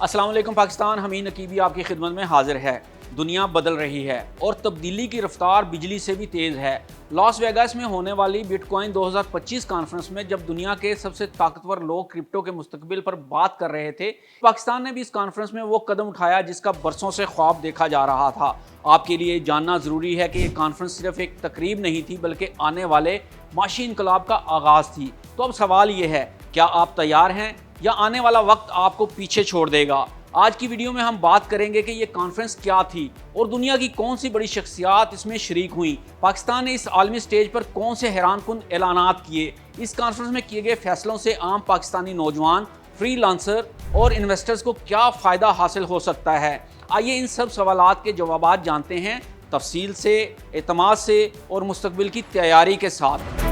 अस्सलाम वालेकुम पाकिस्तान, हमीद नकीबी आपकी खिदमत में हाजिर है। दुनिया बदल रही है और तब्दीली की रफ्तार बिजली से भी तेज़ है। लॉस वेगास में होने वाली बिटकॉइन 2025 कॉन्फ्रेंस में जब दुनिया के सबसे ताकतवर लोग क्रिप्टो के मुस्तकबिल पर बात कर रहे थे, पाकिस्तान ने भी इस कॉन्फ्रेंस में वो कदम उठाया जिसका बरसों से ख्वाब देखा जा रहा था। आपके लिए जानना ज़रूरी है कि ये कॉन्फ्रेंस सिर्फ एक तकरीब नहीं थी, बल्कि आने वाले माशी इनकलाब का आगाज़ थी। तो अब सवाल ये है, क्या आप तैयार हैं या आने वाला वक्त आपको पीछे छोड़ देगा? आज की वीडियो में हम बात करेंगे कि ये कॉन्फ्रेंस क्या थी और दुनिया की कौन सी बड़ी शख्सियात इसमें शरीक हुई। पाकिस्तान ने इस आलमी स्टेज पर कौन से हैरानकुन ऐलानात किए। इस कॉन्फ्रेंस में किए गए फैसलों से आम पाकिस्तानी नौजवान, फ्रीलांसर और इन्वेस्टर्स को क्या फ़ायदा हासिल हो सकता है। आइए इन सब सवालात के जवाबात जानते हैं तफसील से, एतमाद से और मुस्तकबिल की तैयारी के साथ।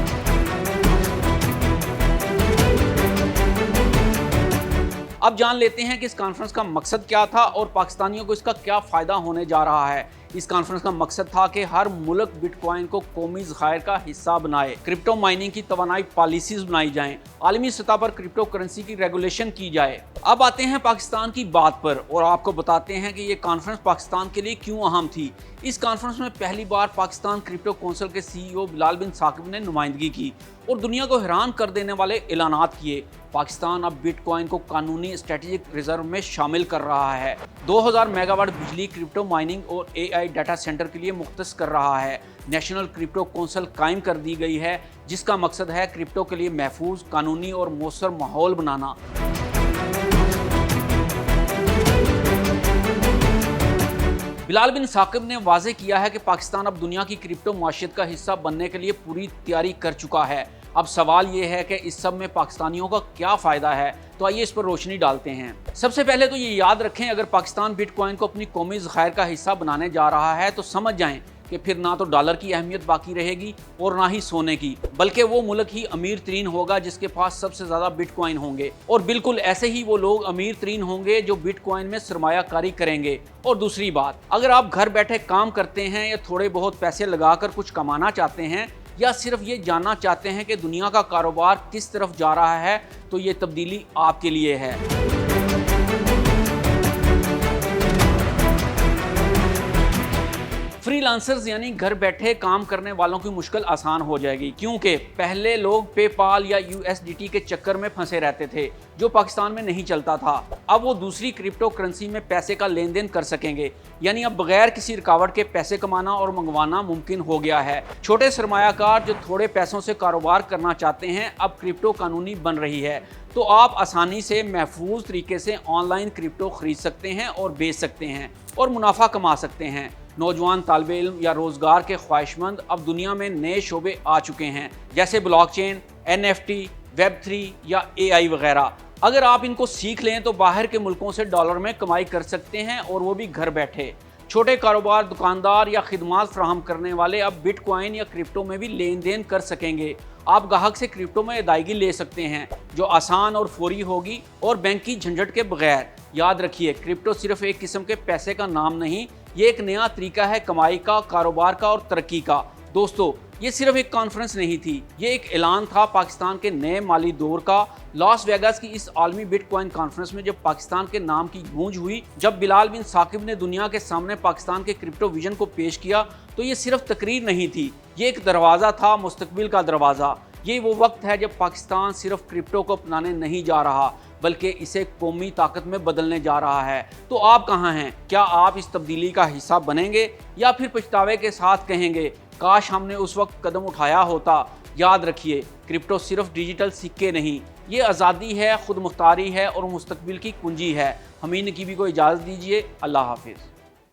अब जान लेते हैं कि इस कॉन्फ्रेंस का मकसद क्या था और पाकिस्तानियों को इसका क्या फ़ायदा होने जा रहा है। इस कॉन्फ्रेंस का मकसद था कि हर मुल्क बिटकॉइन को कौमी ज़खायर का हिस्सा बनाए, क्रिप्टो माइनिंग की तवानाई पॉलिसीज़ बनाई जाएं, आलमी सतह पर क्रिप्टो करेंसी की रेगुलेशन की जाए। अब आते हैं पाकिस्तान की बात पर और आपको बताते हैं कि ये कॉन्फ्रेंस पाकिस्तान के लिए क्यों अहम थी। इस कॉन्फ्रेंस में पहली बार पाकिस्तान क्रिप्टो कौंसिल के CEO बिलाल बिन साकिब ने नुमाइंदगी की और दुनिया को हैरान कर देने वाले ऐलानात किए। पाकिस्तान अब बिटकॉइन को कानूनी स्ट्रेटेजिक रिजर्व में शामिल कर रहा है। 2000 मेगावाट बिजली क्रिप्टो माइनिंग और AI डाटा सेंटर के लिए मुख्तस कर रहा है। नेशनल क्रिप्टो कौंसिल कायम कर दी गई है जिसका मकसद है क्रिप्टो के लिए महफूज, कानूनी और मौसर माहौल बनाना। बिलाल बिन साकिब ने वाज़ेह किया है कि पाकिस्तान अब दुनिया की क्रिप्टो माशियत का हिस्सा बनने के लिए पूरी तैयारी कर चुका है। अब सवाल ये है कि इस सब में पाकिस्तानियों का क्या फ़ायदा है, तो आइए इस पर रोशनी डालते हैं। सबसे पहले तो ये याद रखें, अगर पाकिस्तान बिटकॉइन को अपनी कौमी ज़खायर का हिस्सा बनाने जा रहा है तो समझ जाएं कि फिर ना तो डॉलर की अहमियत बाकी रहेगी और ना ही सोने की, बल्कि वो मुल्क ही अमीर तरीन होगा जिसके पास सबसे ज़्यादा बिटकॉइन होंगे। और बिल्कुल ऐसे ही वो लोग अमीर तरीन होंगे जो बिटकॉइन में सरमायाकारी करेंगे। और दूसरी बात, अगर आप घर बैठे काम करते हैं या थोड़े बहुत पैसे लगाकर कुछ कमाना चाहते हैं या सिर्फ ये जानना चाहते हैं कि दुनिया का कारोबार किस तरफ जा रहा है, तो ये तब्दीली आपके लिए है। फ्रीलांसर्स यानी घर बैठे काम करने वालों की मुश्किल आसान हो जाएगी, क्योंकि पहले लोग पेपाल या USDT के चक्कर में फंसे रहते थे जो पाकिस्तान में नहीं चलता था। अब वो दूसरी क्रिप्टो करेंसी में पैसे का लेन देन कर सकेंगे, यानी अब बगैर किसी रुकावट के पैसे कमाना और मंगवाना मुमकिन हो गया है। छोटे सरमायाकार जो थोड़े पैसों से कारोबार करना चाहते हैं, अब क्रिप्टो कानूनी बन रही है, तो आप आसानी से महफूज तरीके से ऑनलाइन क्रिप्टो खरीद सकते हैं और बेच सकते हैं और मुनाफा कमा सकते हैं। नौजवान तालिबे इल्म या रोज़गार के ख्वाहिशमंद अब दुनिया में नए शोबे आ चुके हैं, जैसे ब्लॉकचेन, NFT, Web3 या AI वगैरह। अगर आप इनको सीख लें तो बाहर के मुल्कों से डॉलर में कमाई कर सकते हैं, और वो भी घर बैठे। छोटे कारोबार, दुकानदार या खिदमात फराहम करने वाले अब बिटकॉइन या क्रिप्टो में भी लेन देन कर सकेंगे। आप ग्राहक से क्रिप्टो में अदायगी ले सकते हैं जो आसान और फौरी होगी और बैंक की झंझट के बगैर। याद रखिए, क्रिप्टो सिर्फ एक किस्म के पैसे का नाम नहीं, ये एक नया तरीका है कमाई का, कारोबार का और तरक्की का। दोस्तों, ये सिर्फ एक कॉन्फ्रेंस नहीं थी, ये एक ऐलान था पाकिस्तान के नए माली दौर का। लॉस वेगास की इस आलमी बिटकॉइन कॉन्फ्रेंस में जब पाकिस्तान के नाम की गूंज हुई, जब बिलाल बिन साकिब ने दुनिया के सामने पाकिस्तान के क्रिप्टो विजन को पेश किया, तो ये सिर्फ तकरीर नहीं थी, ये एक दरवाज़ा था, मुस्तकबिल का दरवाज़ा। ये वो वक्त है जब पाकिस्तान सिर्फ क्रिप्टो को अपनाने नहीं जा रहा, बल्कि इसे कौमी ताकत में बदलने जा रहा है। तो आप कहाँ हैं? क्या आप इस तब्दीली का हिस्सा बनेंगे या फिर पछतावे के साथ कहेंगे, काश हमने उस वक्त कदम उठाया होता? याद रखिए, क्रिप्टो सिर्फ डिजिटल सिक्के नहीं, ये आज़ादी है, खुद मुख्तारी है और मुस्तकबिल की कुंजी है। हमीद नकीबी को इजाज़त दीजिए। अल्लाह हाफिज़।